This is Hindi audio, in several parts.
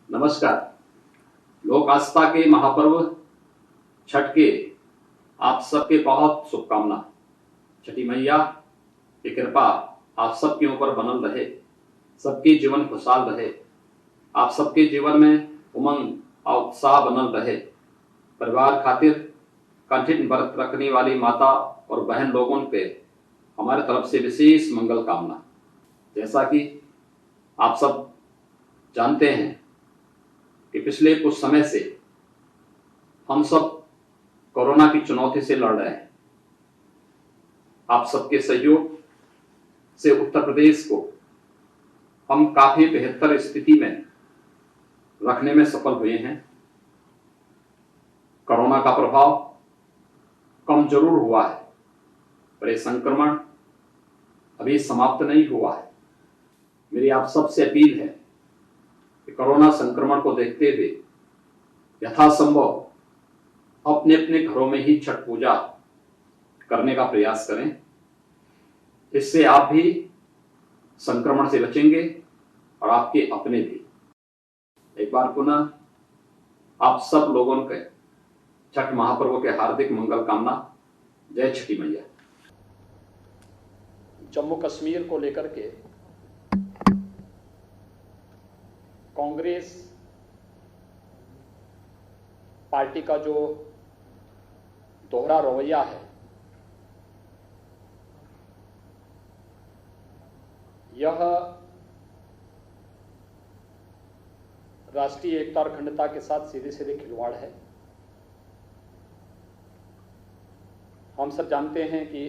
नमस्कार। लोक आस्था के महापर्व छठ के आप सबके बहुत शुभकामना। छठी मैया की कृपा आप सबके ऊपर बनल रहे, सबके जीवन खुशहाल रहे, आप सबके जीवन में उमंग और उत्साह बनल रहे। परिवार खातिर कठिन व्रत रखने वाली माता और बहन लोगों पे हमारे तरफ से विशेष मंगल कामना। जैसा कि आप सब जानते हैं कि पिछले कुछ समय से हम सब कोरोना की चुनौती से लड़ रहे हैं। आप सबके सहयोग से उत्तर प्रदेश को हम काफी बेहतर स्थिति में रखने में सफल हुए हैं। कोरोना का प्रभाव कम जरूर हुआ है, पर यह संक्रमण अभी समाप्त नहीं हुआ है। मेरी आप सबसे अपील है कि कोरोना संक्रमण को देखते हुए यथासंभव अपने अपने घरों में ही छठ पूजा करने का प्रयास करें। इससे आप भी संक्रमण से बचेंगे और आपके अपने भी। एक बार पुनः आप सब लोगों के छठ महापर्व के हार्दिक मंगल कामना। जय छठी मैया। जम्मू कश्मीर को लेकर के कांग्रेस पार्टी का जो दोहरा रवैया है, यह राष्ट्रीय एकता और अखंडता के साथ सीधे सीधे खिलवाड़ है। हम सब जानते हैं कि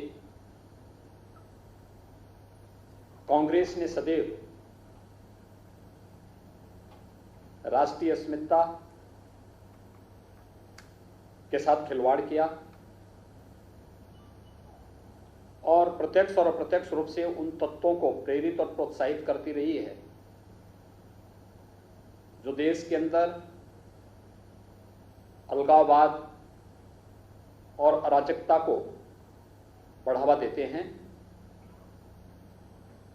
कांग्रेस ने सदैव राष्ट्रीय अस्मिता के साथ खिलवाड़ किया और प्रत्यक्ष और अप्रत्यक्ष रूप से उन तत्वों को प्रेरित और प्रोत्साहित करती रही है जो देश के अंदर अलगाववाद और अराजकता को बढ़ावा देते हैं।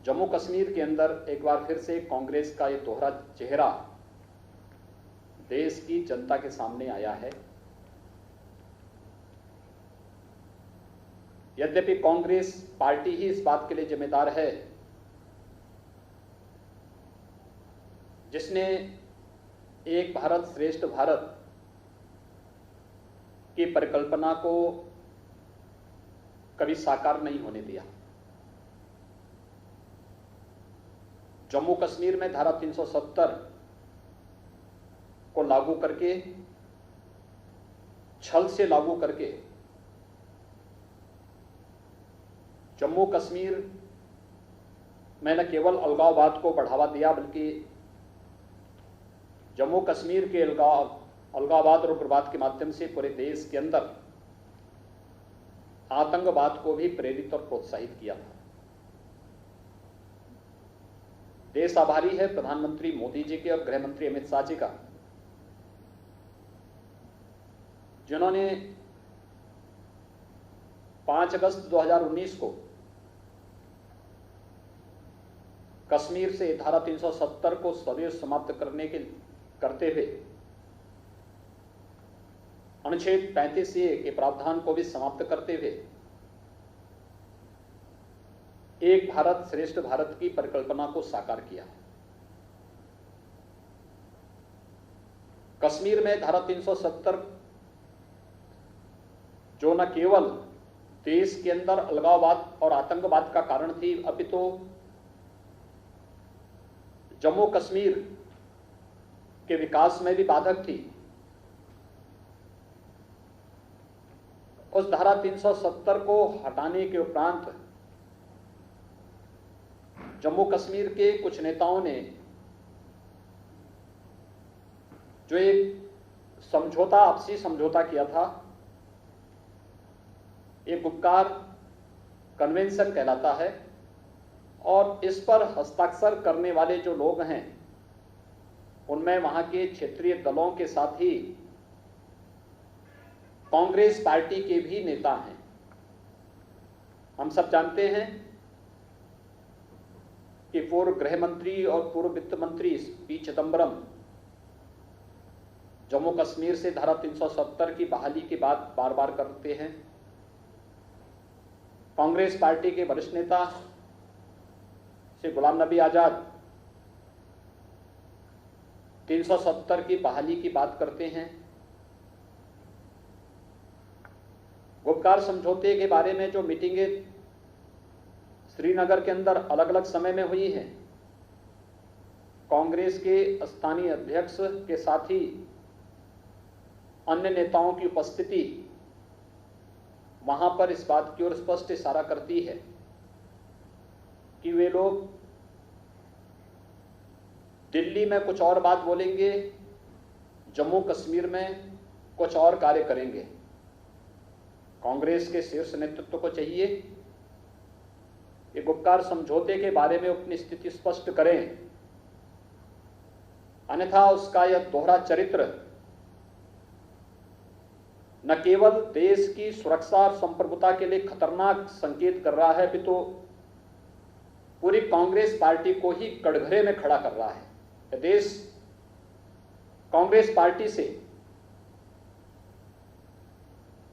जम्मू कश्मीर के अंदर एक बार फिर से कांग्रेस का ये दोहरा चेहरा देश की जनता के सामने आया है। यद्यपि कांग्रेस पार्टी ही इस बात के लिए जिम्मेदार है जिसने एक भारत श्रेष्ठ भारत की परिकल्पना को कभी साकार नहीं होने दिया। जम्मू कश्मीर में धारा 370 को लागू करके, छल से लागू करके जम्मू कश्मीर में न केवल अलगाववाद को बढ़ावा दिया, बल्कि जम्मू कश्मीर के अलगाववाद और उग्रवाद के माध्यम से पूरे देश के अंदर आतंकवाद को भी प्रेरित और प्रोत्साहित किया था। देश आभारी है प्रधानमंत्री मोदी जी के और गृह मंत्री अमित शाह जी का, जिन्होंने 5 अगस्त 2019 को कश्मीर से धारा 370 को सदैव समाप्त करते हुए अनुच्छेद 35A के प्रावधान को भी समाप्त करते हुए एक भारत श्रेष्ठ भारत की परिकल्पना को साकार किया। कश्मीर में धारा 370 जो न केवल देश के अंदर अलगाववाद और आतंकवाद का कारण थी, अपितु जम्मू कश्मीर के विकास में भी बाधक थी। उस धारा 370 को हटाने के उपरांत जम्मू कश्मीर के कुछ नेताओं ने जो एक आपसी समझौता किया था, एक गुपकार कन्वेंशन कहलाता है, और इस पर हस्ताक्षर करने वाले जो लोग हैं उनमें वहां के क्षेत्रीय दलों के साथ ही कांग्रेस पार्टी के भी नेता हैं। हम सब जानते हैं कि पूर्व गृह मंत्री और पूर्व वित्त मंत्री पी चिदंबरम जम्मू कश्मीर से धारा 370 की बहाली की बात बार बार करते हैं। कांग्रेस पार्टी के वरिष्ठ नेता श्री गुलाम नबी आजाद 370 की बहाली की बात करते हैं। गुपकार समझौते के बारे में जो मीटिंगें श्रीनगर के अंदर अलग अलग समय में हुई हैं, कांग्रेस के स्थानीय अध्यक्ष के साथ ही अन्य नेताओं की उपस्थिति वहां पर इस बात की ओर स्पष्ट इशारा करती है कि वे लोग दिल्ली में कुछ और बात बोलेंगे, जम्मू कश्मीर में कुछ और कार्य करेंगे। कांग्रेस के शीर्ष नेतृत्व को चाहिए कि गुपकार समझौते के बारे में अपनी स्थिति स्पष्ट करें, अन्यथा उसका यह दोहरा चरित्र न केवल देश की सुरक्षा और संप्रभुता के लिए खतरनाक संकेत कर रहा है, अपितु पूरी कांग्रेस पार्टी को ही कटघरे में खड़ा कर रहा है। देश कांग्रेस पार्टी से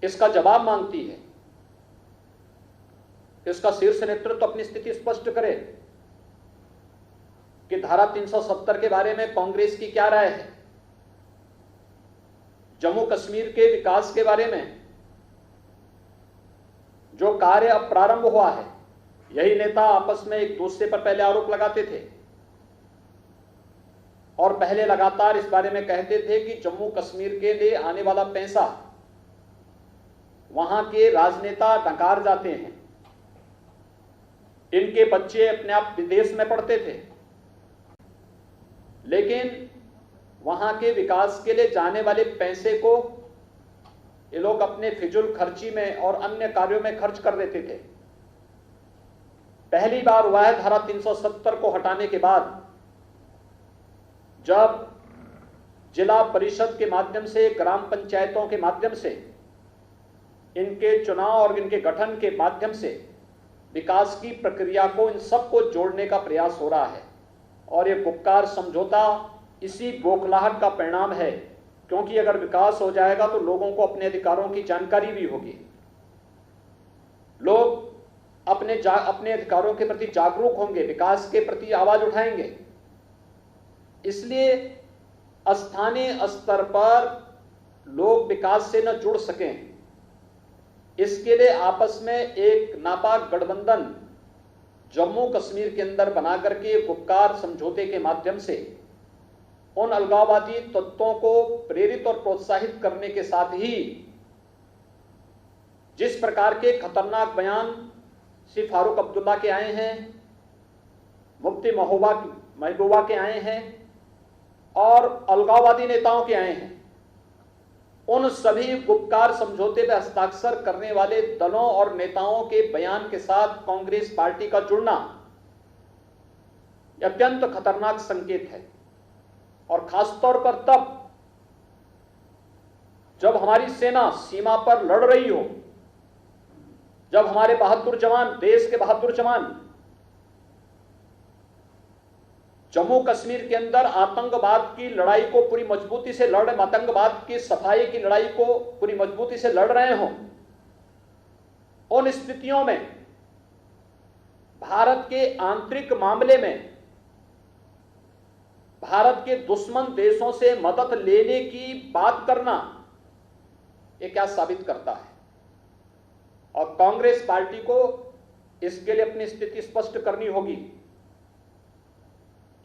इसका जवाब मांगती है। इसका शीर्ष नेतृत्व अपनी स्थिति स्पष्ट करे कि धारा 370 के बारे में कांग्रेस की क्या राय है, जम्मू कश्मीर के विकास के बारे में जो कार्य अब प्रारंभ हुआ है। यही नेता आपस में एक दूसरे पर पहले आरोप लगाते थे और पहले लगातार इस बारे में कहते थे कि जम्मू कश्मीर के लिए आने वाला पैसा वहां के राजनेता नकार जाते हैं, इनके बच्चे अपने आप विदेश में पढ़ते थे, लेकिन वहां के विकास के लिए जाने वाले पैसे को ये लोग अपने फिजूल खर्ची में और अन्य कार्यों में खर्च कर देते थे। पहली बार हुआ है धारा 370 को हटाने के बाद, जब जिला परिषद के माध्यम से, ग्राम पंचायतों के माध्यम से, इनके चुनाव और इनके गठन के माध्यम से विकास की प्रक्रिया को, इन सबको जोड़ने का प्रयास हो रहा है। और ये गुपकार समझौता इसी बौखलाहट का परिणाम है, क्योंकि अगर विकास हो जाएगा तो लोगों को अपने अधिकारों की जानकारी भी होगी, लोग अपने अधिकारों के प्रति जागरूक होंगे, विकास के प्रति आवाज उठाएंगे। इसलिए स्थानीय स्तर पर लोग विकास से न जुड़ सकें, इसके लिए आपस में एक नापाक गठबंधन जम्मू कश्मीर के अंदर बना करके गुपकार समझौते के माध्यम से उन अलगाववादी तत्वों को प्रेरित और प्रोत्साहित करने के साथ ही जिस प्रकार के खतरनाक बयान श्री फारूक अब्दुल्ला के आए हैं, मुफ्ती महबूबा के आए हैं और अलगाववादी नेताओं के आए हैं, उन सभी गुपकार समझौते पर हस्ताक्षर करने वाले दलों और नेताओं के बयान के साथ कांग्रेस पार्टी का जुड़ना अत्यंत खतरनाक संकेत है। और खासतौर पर तब जब हमारी सेना सीमा पर लड़ रही हो, जब हमारे बहादुर जवान, देश के बहादुर जवान जम्मू कश्मीर के अंदर आतंकवाद की लड़ाई को पूरी मजबूती से लड़ रहे, आतंकवाद की सफाई की लड़ाई को पूरी मजबूती से लड़ रहे हों, उन स्थितियों में भारत के आंतरिक मामले में भारत के दुश्मन देशों से मदद लेने की बात करना ये क्या साबित करता है। और कांग्रेस पार्टी को इसके लिए अपनी स्थिति स्पष्ट करनी होगी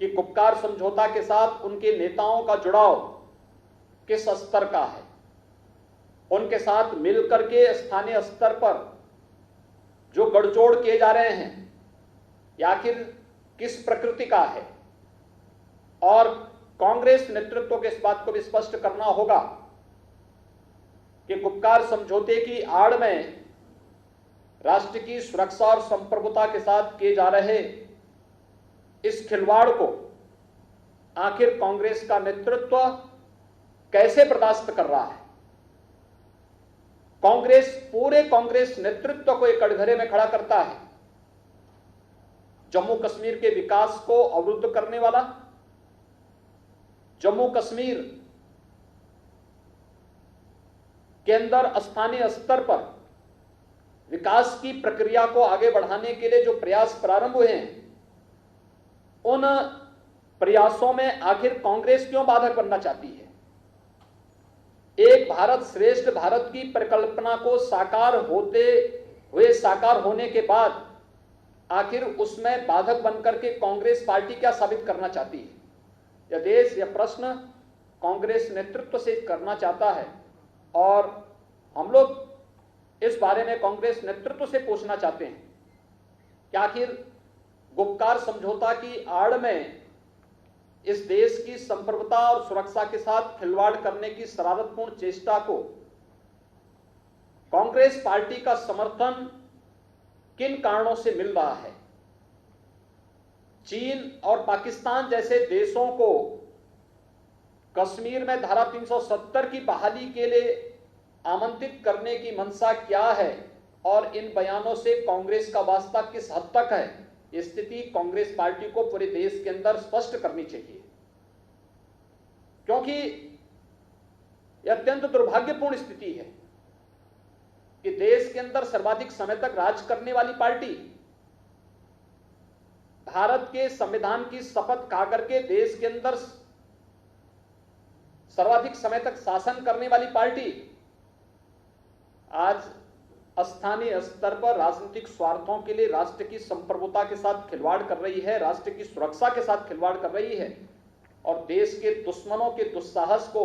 कि गुपकार समझौता के साथ उनके नेताओं का जुड़ाव किस स्तर का है, उनके साथ मिलकर के स्थानीय स्तर पर जो गठजोड़ किए जा रहे हैं या आखिर किस प्रकृति का है। और कांग्रेस नेतृत्व के इस बात को भी स्पष्ट करना होगा कि गुपकार समझौते की आड़ में राष्ट्र की सुरक्षा और संप्रभुता के साथ किए जा रहे इस खिलवाड़ को आखिर कांग्रेस का नेतृत्व कैसे बर्दाश्त कर रहा है। कांग्रेस पूरे कांग्रेस नेतृत्व को एक कटघरे में खड़ा करता है। जम्मू कश्मीर के विकास को अवरुद्ध करने वाला, जम्मू कश्मीर के अंदर स्थानीय स्तर पर विकास की प्रक्रिया को आगे बढ़ाने के लिए जो प्रयास प्रारंभ हुए हैं, उन प्रयासों में आखिर कांग्रेस क्यों बाधक बनना चाहती है? एक भारत श्रेष्ठ भारत की परिकल्पना को साकार होने के बाद आखिर उसमें बाधक बनकर के कांग्रेस पार्टी क्या साबित करना चाहती है? यह देश, यह प्रश्न कांग्रेस नेतृत्व से करना चाहता है और हम लोग इस बारे में कांग्रेस नेतृत्व से पूछना चाहते हैं कि आखिर गुपकार समझौता की आड़ में इस देश की संप्रभुता और सुरक्षा के साथ खिलवाड़ करने की शरारतपूर्ण चेष्टा को कांग्रेस पार्टी का समर्थन किन कारणों से मिल रहा है? चीन और पाकिस्तान जैसे देशों को कश्मीर में धारा 370 की बहाली के लिए आमंत्रित करने की मंशा क्या है और इन बयानों से कांग्रेस का वास्ता किस हद तक है? स्थिति कांग्रेस पार्टी को पूरे देश के अंदर स्पष्ट करनी चाहिए, क्योंकि यह अत्यंत दुर्भाग्यपूर्ण स्थिति है कि देश के अंदर सर्वाधिक समय तक राज करने वाली पार्टी, भारत के संविधान की शपथ खा करके देश के अंदर सर्वाधिक समय तक शासन करने वाली पार्टी आज स्थानीय स्तर पर राजनीतिक स्वार्थों के लिए राष्ट्र की संप्रभुता के साथ खिलवाड़ कर रही है, राष्ट्र की सुरक्षा के साथ खिलवाड़ कर रही है और देश के दुश्मनों के दुस्साहस को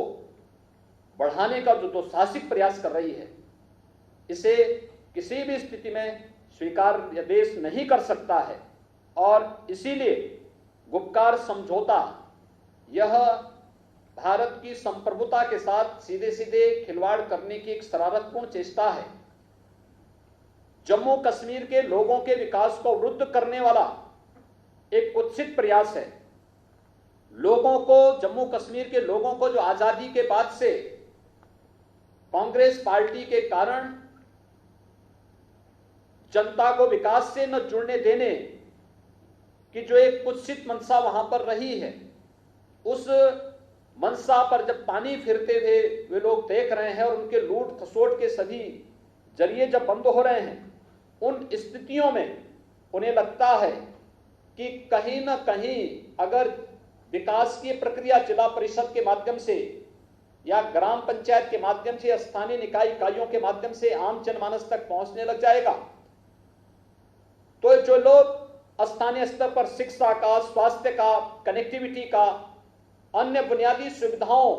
बढ़ाने का जो दुस्साहसिक प्रयास कर रही है, इसे किसी भी स्थिति में स्वीकार यह देश नहीं कर सकता है। और इसीलिए गुपकार समझौता यह भारत की संप्रभुता के साथ सीधे सीधे खिलवाड़ करने की एक शरारतपूर्ण चेष्टा है। जम्मू कश्मीर के लोगों के विकास को अवरुद्ध करने वाला एक कुत्सित प्रयास है। लोगों को, जम्मू कश्मीर के लोगों को जो आजादी के बाद से कांग्रेस पार्टी के कारण जनता को विकास से न जुड़ने देने की जो एक कुत्सित मंशा वहां पर रही है, उस मंशा पर जब पानी फिरते हुए वे लोग देख रहे हैं और उनके लूट खसोट के सभी जरिए जब बंद हो रहे हैं, उन स्थितियों में उन्हें लगता है कि कहीं ना कहीं अगर विकास की प्रक्रिया जिला परिषद के माध्यम से या ग्राम पंचायत के माध्यम से या स्थानीय निकाय इकाइयों के माध्यम से आम जनमानस तक पहुंचने लग जाएगा, तो जो लोग स्थानीय स्तर पर शिक्षा का, स्वास्थ्य का, कनेक्टिविटी का, अन्य बुनियादी सुविधाओं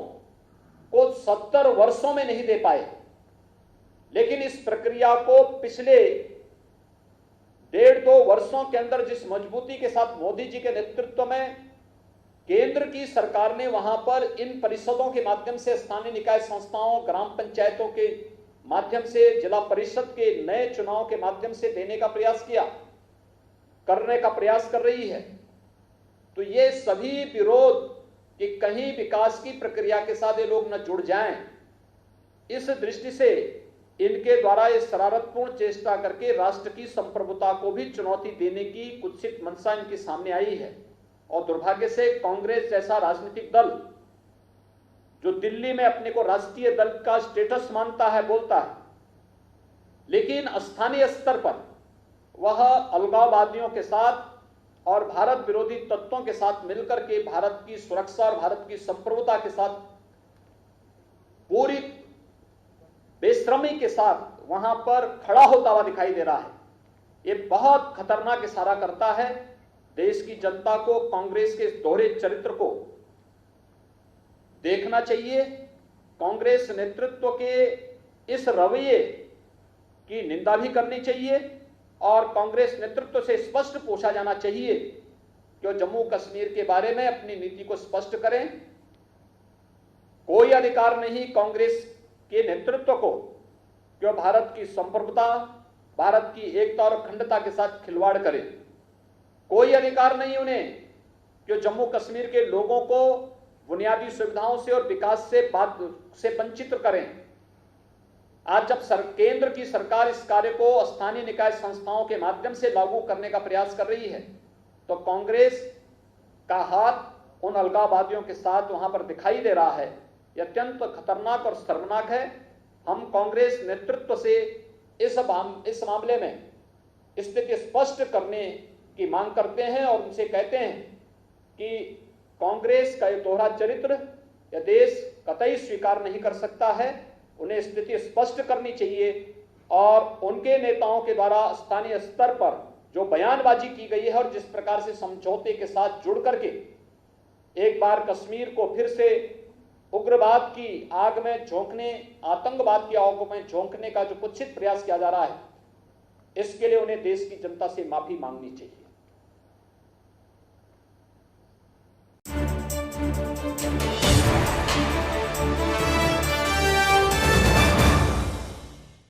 को 70 वर्षों में नहीं दे पाए, लेकिन इस प्रक्रिया को पिछले 1.5-2 वर्षों के अंदर जिस मजबूती के साथ मोदी जी के नेतृत्व में केंद्र की सरकार ने वहां पर इन परिषदों के माध्यम से, स्थानीय निकाय संस्थाओं, ग्राम पंचायतों के माध्यम से, जिला परिषद के नए चुनाव के माध्यम से देने का प्रयास किया, करने का प्रयास कर रही है, तो ये सभी विरोध कि कहीं विकास की प्रक्रिया के साथ ये लोग न जुड़ जाएं, इस दृष्टि से इनके द्वारा ये शरारतपूर्ण चेष्टा करके राष्ट्र की संप्रभुता को भी चुनौती देने की कुत्सित मंशा इनके सामने आई है। और दुर्भाग्य से कांग्रेस जैसा राजनीतिक दल जो दिल्ली में अपने को राष्ट्रीय दल का स्टेटस मानता है, बोलता है, लेकिन स्थानीय स्तर पर वह अलगाववादियों के साथ और भारत विरोधी तत्वों के साथ मिलकर के भारत की सुरक्षा और भारत की संप्रभुता के साथ पूरी बेशर्मी के साथ वहां पर खड़ा होता हुआ दिखाई दे रहा है। ये बहुत खतरनाक इशारा करता है देश की जनता को। कांग्रेस के दोहरे चरित्र को देखना चाहिए। कांग्रेस नेतृत्व के इस रवैये की निंदा भी करनी चाहिए और कांग्रेस नेतृत्व से स्पष्ट पूछा जाना चाहिए कि जम्मू कश्मीर के बारे में अपनी नीति को स्पष्ट करें। कोई अधिकार नहीं कांग्रेस के नेतृत्व को कि भारत की संप्रभुता, भारत की एकता और अखंडता के साथ खिलवाड़ करे। कोई अधिकार नहीं उन्हें कि जम्मू कश्मीर के लोगों को बुनियादी सुविधाओं से और विकास से वंचित करें। आज जब केंद्र की सरकार इस कार्य को स्थानीय निकाय संस्थाओं के माध्यम से लागू करने का प्रयास कर रही है, तो कांग्रेस का हाथ उन अलगाववादियों के साथ वहां पर दिखाई दे रहा है। यह अत्यंत खतरनाक और शर्मनाक है हम कांग्रेस नेतृत्व से इस मामले में स्थिति स्पष्ट करने की मांग करते हैं और उनसे कहते हैं कि कांग्रेस का ये दोहरा चरित्र यह देश कतई स्वीकार नहीं कर सकता है। उन्हें स्थिति स्पष्ट करनी चाहिए और उनके नेताओं के द्वारा स्थानीय स्तर पर जो बयानबाजी की गई है और जिस प्रकार से समझौते के साथ जुड़ करके एक बार कश्मीर को फिर से उग्रवाद की आग में झोंकने, आतंकवाद की आग में झोंकने का जो कुत्सित प्रयास किया जा रहा है, इसके लिए उन्हें देश की जनता से माफी मांगनी चाहिए।